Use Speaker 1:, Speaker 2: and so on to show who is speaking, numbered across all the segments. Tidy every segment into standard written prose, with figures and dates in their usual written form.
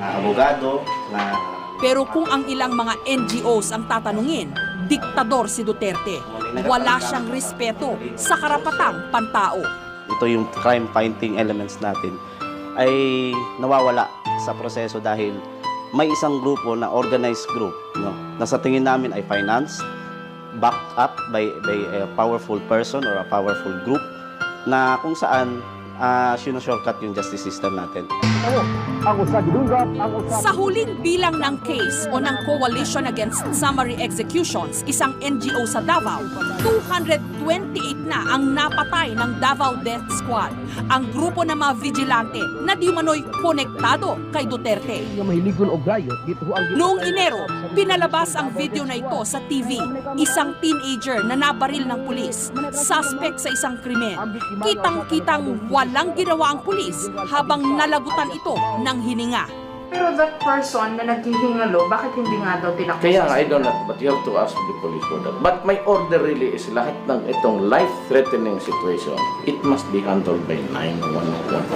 Speaker 1: abogado na...
Speaker 2: Pero kung ang ilang mga NGOs ang tatanungin, diktador si Duterte. Wala siyang respeto sa karapatang pantao.
Speaker 1: Ito yung crime fighting elements natin ay nawawala sa proseso dahil may isang grupo na organized group, no, na sa tingin namin ay financed, backed up by a powerful person or a powerful group na kung saan shortcut yung justice system natin.
Speaker 2: Sa huling bilang ng case o ng Coalition Against Summary Executions, isang NGO sa Davao, 228 na ang napatay ng Davao Death Squad, ang grupo ng mga vigilante na di umano'y konektado kay Duterte. Noong Enero, pinalabas ang video na ito sa TV, isang teenager na nabaril ng pulis, suspect sa isang krimen. Kitang-kitang walang ginawa ang pulis habang nalagutan ito ng hininga.
Speaker 3: Pero that person na naghihingalo, bakit hindi nga daw tinakbo?
Speaker 4: Kaya nga, I don't know, but you have to ask the police for that. But my order really is lahat ng itong life-threatening situation, it must be handled by 911.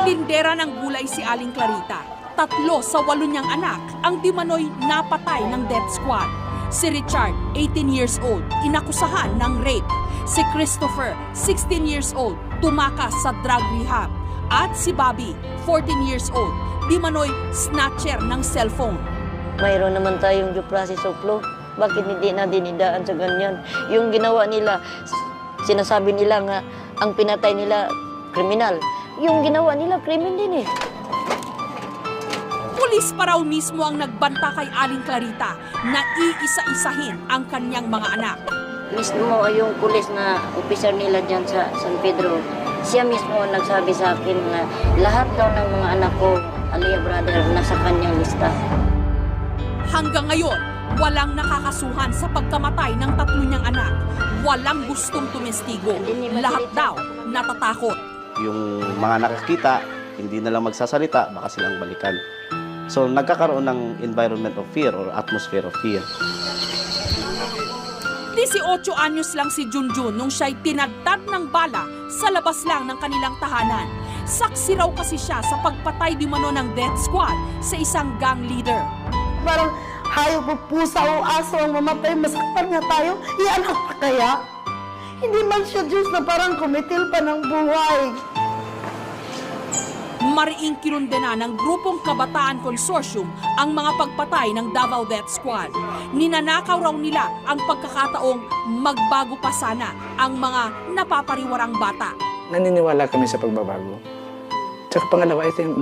Speaker 2: Tindera ng gulay si Aling Clarita. 3 sa 8 niyang anak ang di manoy napatay ng death squad. Si Richard, 18 years old, inakusahan ng rape. Si Christopher, 16 years old, tumakas sa drug rehab. At si Bobby, 14 years old, di manoy snatcher ng cellphone.
Speaker 5: Mayroon naman tayong due process of law. Bakit hindi na dinidaan sa ganyan? Yung ginawa nila, sinasabi nila nga, ang pinatay nila, kriminal. Yung ginawa nila, krimen din eh.
Speaker 2: Pulis pa raw mismo ang nagbanta kay Aling Clarita na iisa-isahin ang kanyang mga anak.
Speaker 5: Mismo yung pulis na officer nila dyan sa San Pedro, siya mismo ang nagsabi sa akin na lahat daw ng mga anak ko, Alia brother, nasa kanyang lista.
Speaker 2: Hanggang ngayon, walang nakakasuhan sa pagkamatay ng 3 niyang anak. Walang gustong tumestigo. Lahat daw natatakot.
Speaker 1: Yung mga nakakita, hindi na lang magsasalita, baka silang balikan. So nagkakaroon ng environment of fear or atmosphere of fear.
Speaker 2: 18 anyos lang si Junjun nung siya'y tinagtad ng bala sa labas lang ng kanilang tahanan. Saksi raw kasi siya sa pagpatay di mano ng death squad sa isang gang leader.
Speaker 6: Parang hayop o pusa o aso ang mamatay, masaktan nga tayo, ianak pa kaya? Hindi man siya Diyos na parang kumitil pa ng buhay.
Speaker 2: Mariing kinundena ng grupong Kabataan Consortium ang mga pagpatay ng Davao Death Squad. Ninanakaw raw nila ang pagkakataong magbago pa sana ang mga napapariwarang bata.
Speaker 7: Naniniwala kami sa pagbabago. Tsaka pangalawa, I think